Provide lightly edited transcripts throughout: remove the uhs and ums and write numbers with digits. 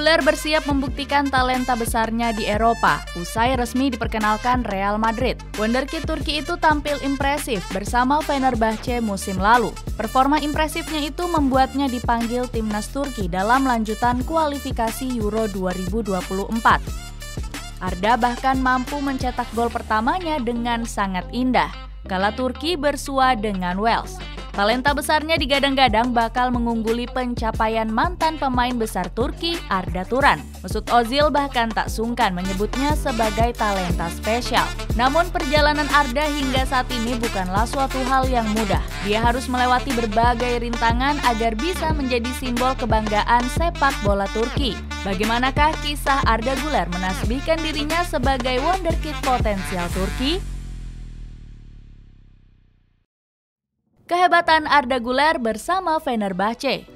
Güler bersiap membuktikan talenta besarnya di Eropa usai resmi diperkenalkan Real Madrid. Wonderkid Turki itu tampil impresif bersama Fenerbahce musim lalu. Performa impresifnya itu membuatnya dipanggil timnas Turki dalam lanjutan kualifikasi Euro 2024. Arda bahkan mampu mencetak gol pertamanya dengan sangat indah kala Turki bersua dengan Wales. Talenta besarnya digadang-gadang bakal mengungguli pencapaian mantan pemain besar Turki, Arda Turan. Mesut Ozil bahkan tak sungkan menyebutnya sebagai talenta spesial. Namun perjalanan Arda hingga saat ini bukanlah suatu hal yang mudah. Dia harus melewati berbagai rintangan agar bisa menjadi simbol kebanggaan sepak bola Turki. Bagaimanakah kisah Arda Güler menasbihkan dirinya sebagai wonderkid potensial Turki? Kehebatan Arda Güler bersama Fenerbahce.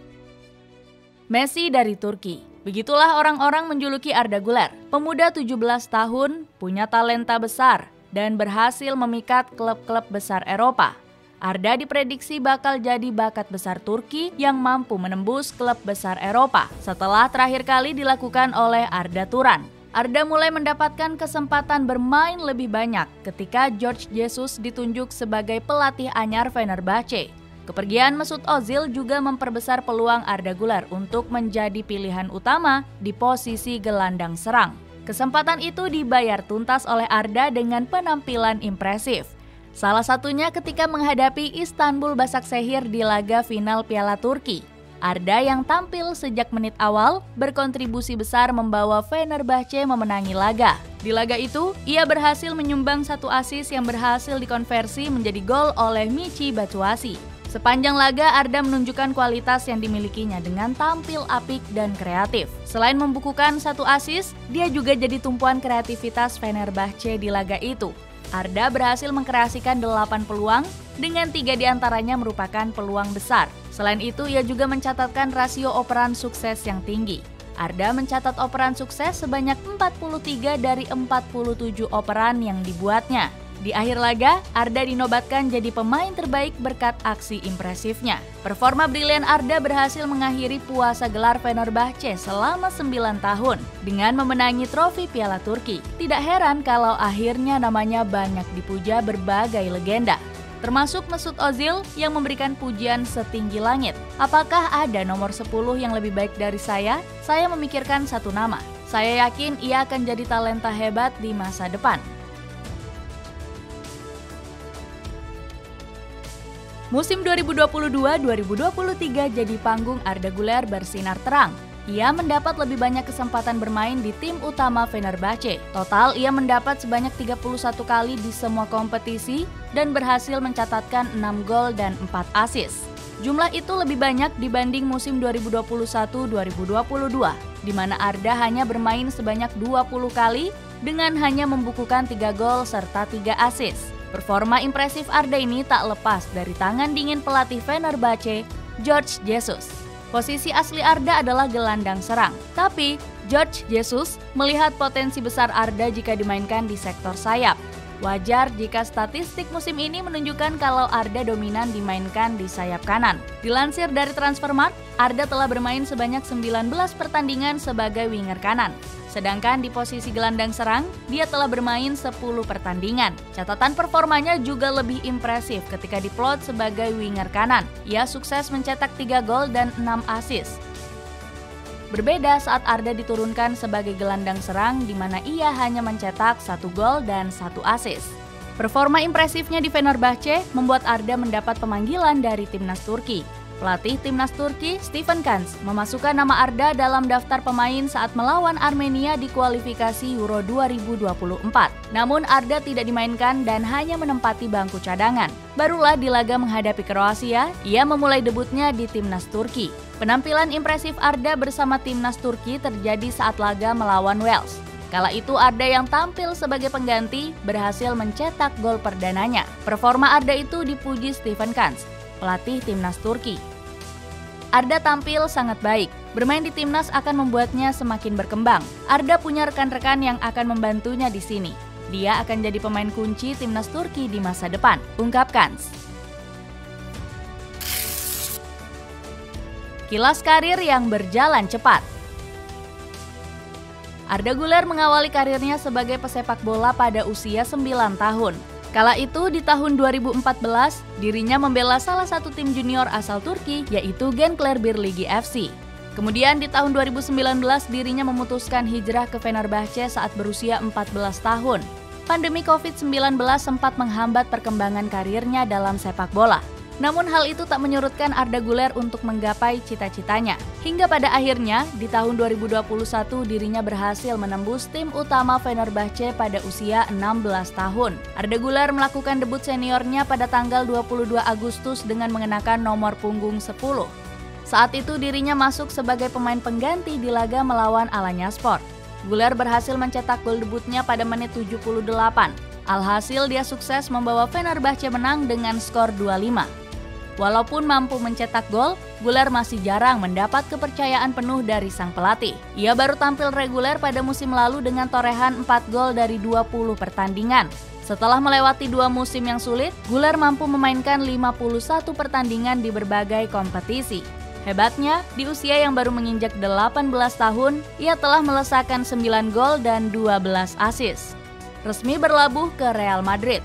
Messi dari Turki. Begitulah orang-orang menjuluki Arda Güler. Pemuda 17 tahun, punya talenta besar, dan berhasil memikat klub-klub besar Eropa. Arda diprediksi bakal jadi bakat besar Turki yang mampu menembus klub besar Eropa setelah terakhir kali dilakukan oleh Arda Turan. Arda mulai mendapatkan kesempatan bermain lebih banyak ketika Jorge Jesus ditunjuk sebagai pelatih anyar Fenerbahce. Kepergian Mesut Ozil juga memperbesar peluang Arda Güler untuk menjadi pilihan utama di posisi gelandang serang. Kesempatan itu dibayar tuntas oleh Arda dengan penampilan impresif. Salah satunya ketika menghadapi Istanbul Başakşehir di laga final Piala Turki. Arda yang tampil sejak menit awal berkontribusi besar membawa Fenerbahce memenangi laga. Di laga itu, ia berhasil menyumbang 1 assist yang berhasil dikonversi menjadi gol oleh Michy Batshuayi. Sepanjang laga, Arda menunjukkan kualitas yang dimilikinya dengan tampil apik dan kreatif. Selain membukukan 1 assist, dia juga jadi tumpuan kreativitas Fenerbahce di laga itu. Arda berhasil mengkreasikan 8 peluang, dengan 3 diantaranya merupakan peluang besar. Selain itu, ia juga mencatatkan rasio operan sukses yang tinggi. Arda mencatat operan sukses sebanyak 43 dari 47 operan yang dibuatnya. Di akhir laga, Arda dinobatkan jadi pemain terbaik berkat aksi impresifnya. Performa brilian Arda berhasil mengakhiri puasa gelar Fenerbahce selama 9 tahun dengan memenangi trofi Piala Turki. Tidak heran kalau akhirnya namanya banyak dipuja berbagai legenda, termasuk Mesut Ozil yang memberikan pujian setinggi langit. Apakah ada nomor 10 yang lebih baik dari saya? Saya memikirkan satu nama. Saya yakin ia akan jadi talenta hebat di masa depan. Musim 2022-2023 jadi panggung Arda Güler bersinar terang. Ia mendapat lebih banyak kesempatan bermain di tim utama Fenerbahce. Total ia mendapat sebanyak 31 kali di semua kompetisi dan berhasil mencatatkan 6 gol dan 4 assist. Jumlah itu lebih banyak dibanding musim 2021-2022, di mana Arda hanya bermain sebanyak 20 kali dengan hanya membukukan 3 gol serta 3 assist. Performa impresif Arda ini tak lepas dari tangan dingin pelatih Fenerbahce, Jorge Jesus. Posisi asli Arda adalah gelandang serang, tapi Jorge Jesus melihat potensi besar Arda jika dimainkan di sektor sayap. Wajar jika statistik musim ini menunjukkan kalau Arda dominan dimainkan di sayap kanan. Dilansir dari Transfermarkt, Arda telah bermain sebanyak 19 pertandingan sebagai winger kanan. Sedangkan di posisi gelandang serang, dia telah bermain 10 pertandingan. Catatan performanya juga lebih impresif ketika diplot sebagai winger kanan. Ia sukses mencetak 3 gol dan 6 assist. Berbeda saat Arda diturunkan sebagai gelandang serang di mana ia hanya mencetak 1 gol dan 1 assist. Performa impresifnya di Fenerbahce membuat Arda mendapat pemanggilan dari timnas Turki. Pelatih timnas Turki, Stefan Kuntz, memasukkan nama Arda dalam daftar pemain saat melawan Armenia di kualifikasi Euro 2024. Namun Arda tidak dimainkan dan hanya menempati bangku cadangan. Barulah di laga menghadapi Kroasia, ia memulai debutnya di timnas Turki. Penampilan impresif Arda bersama timnas Turki terjadi saat laga melawan Wales. Kala itu Arda yang tampil sebagai pengganti berhasil mencetak gol perdananya. Performa Arda itu dipuji Stefan Kuntz, pelatih timnas Turki. Arda tampil sangat baik. Bermain di timnas akan membuatnya semakin berkembang. Arda punya rekan-rekan yang akan membantunya di sini. Dia akan jadi pemain kunci timnas Turki di masa depan, ungkap Kuntz. Kilas karir yang berjalan cepat. Arda Güler mengawali karirnya sebagai pesepak bola pada usia 9 tahun. Kala itu di tahun 2014, dirinya membela salah satu tim junior asal Turki yaitu Gençler Birliği FC. Kemudian di tahun 2019 dirinya memutuskan hijrah ke Fenerbahçe saat berusia 14 tahun. Pandemi COVID-19 sempat menghambat perkembangan karirnya dalam sepak bola. Namun hal itu tak menyurutkan Arda Güler untuk menggapai cita-citanya. Hingga pada akhirnya, di tahun 2021 dirinya berhasil menembus tim utama Fenerbahçe pada usia 16 tahun. Arda Güler melakukan debut seniornya pada tanggal 22 Agustus dengan mengenakan nomor punggung 10. Saat itu dirinya masuk sebagai pemain pengganti di laga melawan Alanyaspor. Güler berhasil mencetak gol debutnya pada menit 78. Alhasil dia sukses membawa Fenerbahçe menang dengan skor 2-5. Walaupun mampu mencetak gol, Güler masih jarang mendapat kepercayaan penuh dari sang pelatih. Ia baru tampil reguler pada musim lalu dengan torehan 4 gol dari 20 pertandingan. Setelah melewati 2 musim yang sulit, Güler mampu memainkan 51 pertandingan di berbagai kompetisi. Hebatnya, di usia yang baru menginjak 18 tahun, ia telah melesakkan 9 gol dan 12 assist. Resmi berlabuh ke Real Madrid.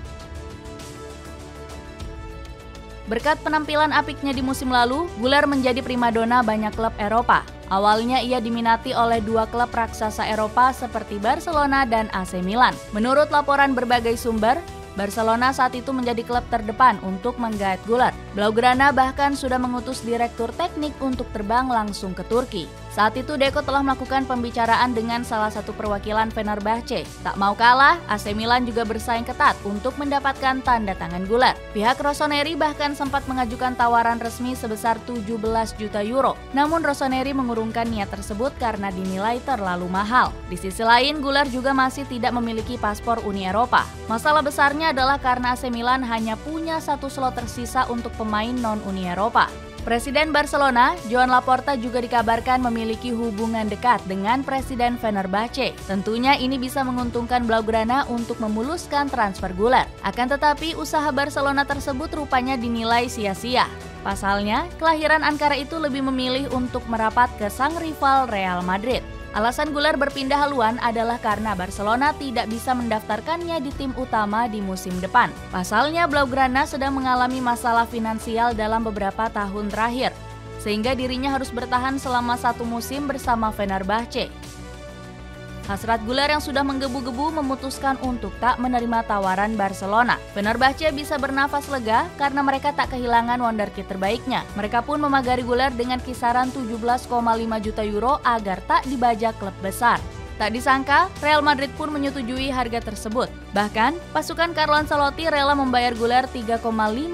Berkat penampilan apiknya di musim lalu, Güler menjadi primadona banyak klub Eropa. Awalnya ia diminati oleh 2 klub raksasa Eropa seperti Barcelona dan AC Milan. Menurut laporan berbagai sumber, Barcelona saat itu menjadi klub terdepan untuk menggait Güler. Blaugrana bahkan sudah mengutus direktur teknik untuk terbang langsung ke Turki. Saat itu Deco telah melakukan pembicaraan dengan salah satu perwakilan Fenerbahçe. Tak mau kalah, AC Milan juga bersaing ketat untuk mendapatkan tanda tangan Güler. Pihak Rossoneri bahkan sempat mengajukan tawaran resmi sebesar 17 juta euro. Namun Rossoneri mengurungkan niat tersebut karena dinilai terlalu mahal. Di sisi lain, Güler juga masih tidak memiliki paspor Uni Eropa. Masalah besarnya adalah karena AC Milan hanya punya 1 slot tersisa untuk pemain non-Uni Eropa. Presiden Barcelona, Joan Laporta juga dikabarkan memiliki hubungan dekat dengan Presiden Fenerbahçe. Tentunya ini bisa menguntungkan Blaugrana untuk memuluskan transfer Güler. Akan tetapi usaha Barcelona tersebut rupanya dinilai sia-sia. Pasalnya, kelahiran Ankara itu lebih memilih untuk merapat ke sang rival Real Madrid. Alasan Güler berpindah haluan adalah karena Barcelona tidak bisa mendaftarkannya di tim utama di musim depan. Pasalnya, Blaugrana sedang mengalami masalah finansial dalam beberapa tahun terakhir, sehingga dirinya harus bertahan selama 1 musim bersama Fenerbahçe. Hasrat Güler yang sudah menggebu-gebu memutuskan untuk tak menerima tawaran Barcelona. Fenerbahçe bisa bernafas lega karena mereka tak kehilangan wonderkid terbaiknya. Mereka pun memagari Güler dengan kisaran 17,5 juta euro agar tak dibajak klub besar. Tak disangka, Real Madrid pun menyetujui harga tersebut. Bahkan, pasukan Carlo Ancelotti rela membayar Güler 3,5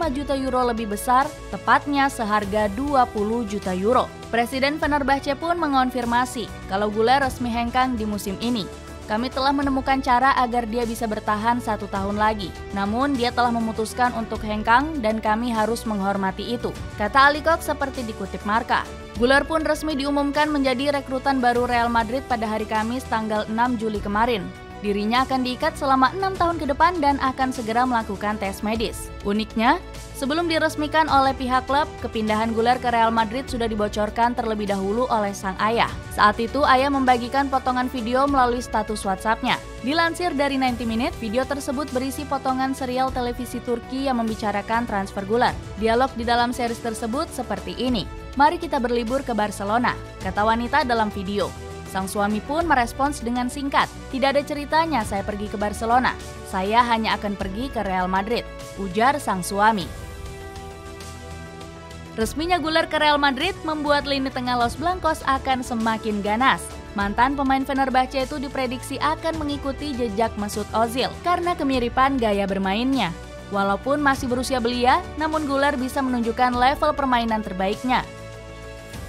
juta euro lebih besar, tepatnya seharga 20 juta euro. Presiden Fenerbahçe pun mengonfirmasi kalau Güler resmi hengkang di musim ini. Kami telah menemukan cara agar dia bisa bertahan 1 tahun lagi. Namun dia telah memutuskan untuk hengkang dan kami harus menghormati itu, kata Alikok seperti dikutip Marca. Güler pun resmi diumumkan menjadi rekrutan baru Real Madrid pada hari Kamis tanggal 6 Juli kemarin. Dirinya akan diikat selama 6 tahun ke depan dan akan segera melakukan tes medis. Uniknya, sebelum diresmikan oleh pihak klub, kepindahan Güler ke Real Madrid sudah dibocorkan terlebih dahulu oleh sang ayah. Saat itu, ayah membagikan potongan video melalui status WhatsApp-nya. Dilansir dari 90 Minutes, video tersebut berisi potongan serial televisi Turki yang membicarakan transfer Güler. Dialog di dalam series tersebut seperti ini. "Mari kita berlibur ke Barcelona," kata wanita dalam video. Sang suami pun merespons dengan singkat, "Tidak ada ceritanya saya pergi ke Barcelona. Saya hanya akan pergi ke Real Madrid," ujar sang suami. Resminya Güler ke Real Madrid membuat lini tengah Los Blancos akan semakin ganas. Mantan pemain Fenerbahçe itu diprediksi akan mengikuti jejak Mesut Ozil karena kemiripan gaya bermainnya. Walaupun masih berusia belia, namun Güler bisa menunjukkan level permainan terbaiknya.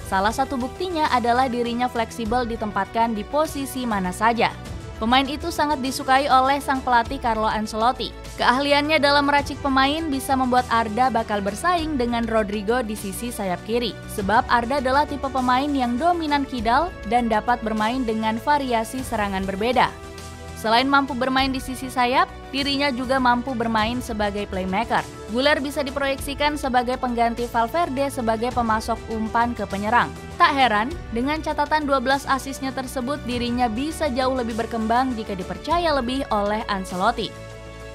Salah satu buktinya adalah dirinya fleksibel ditempatkan di posisi mana saja. Pemain itu sangat disukai oleh sang pelatih Carlo Ancelotti. Keahliannya dalam meracik pemain bisa membuat Arda bakal bersaing dengan Rodrigo di sisi sayap kiri. Sebab Arda adalah tipe pemain yang dominan kidal dan dapat bermain dengan variasi serangan berbeda. Selain mampu bermain di sisi sayap, dirinya juga mampu bermain sebagai playmaker. Güler bisa diproyeksikan sebagai pengganti Valverde sebagai pemasok umpan ke penyerang. Tak heran, dengan catatan 12 asisnya tersebut dirinya bisa jauh lebih berkembang jika dipercaya lebih oleh Ancelotti.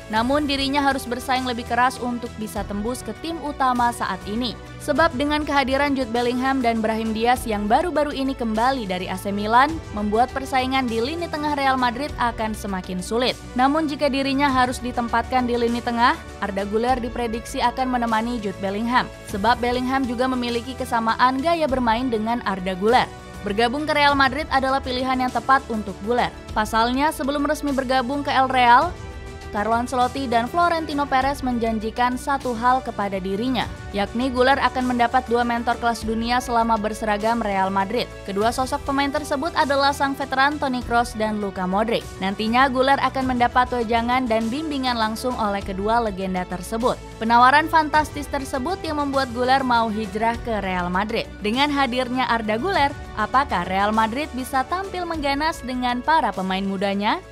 Namun dirinya harus bersaing lebih keras untuk bisa tembus ke tim utama saat ini. Sebab dengan kehadiran Jude Bellingham dan Brahim Diaz yang baru-baru ini kembali dari AC Milan, membuat persaingan di lini tengah Real Madrid akan semakin sulit. Namun jika dirinya harus ditempatkan di lini tengah, Arda Güler diprediksi akan menemani Jude Bellingham. Sebab Bellingham juga memiliki kesamaan gaya bermain dengan Arda Güler. Bergabung ke Real Madrid adalah pilihan yang tepat untuk Güler. Pasalnya, sebelum resmi bergabung ke El Real, Carlo Ancelotti dan Florentino Perez menjanjikan satu hal kepada dirinya, yakni Güler akan mendapat 2 mentor kelas dunia selama berseragam Real Madrid. Kedua sosok pemain tersebut adalah sang veteran Toni Kroos dan Luka Modric. Nantinya Güler akan mendapat wejangan dan bimbingan langsung oleh kedua legenda tersebut. Penawaran fantastis tersebut yang membuat Güler mau hijrah ke Real Madrid. Dengan hadirnya Arda Güler, apakah Real Madrid bisa tampil mengganas dengan para pemain mudanya?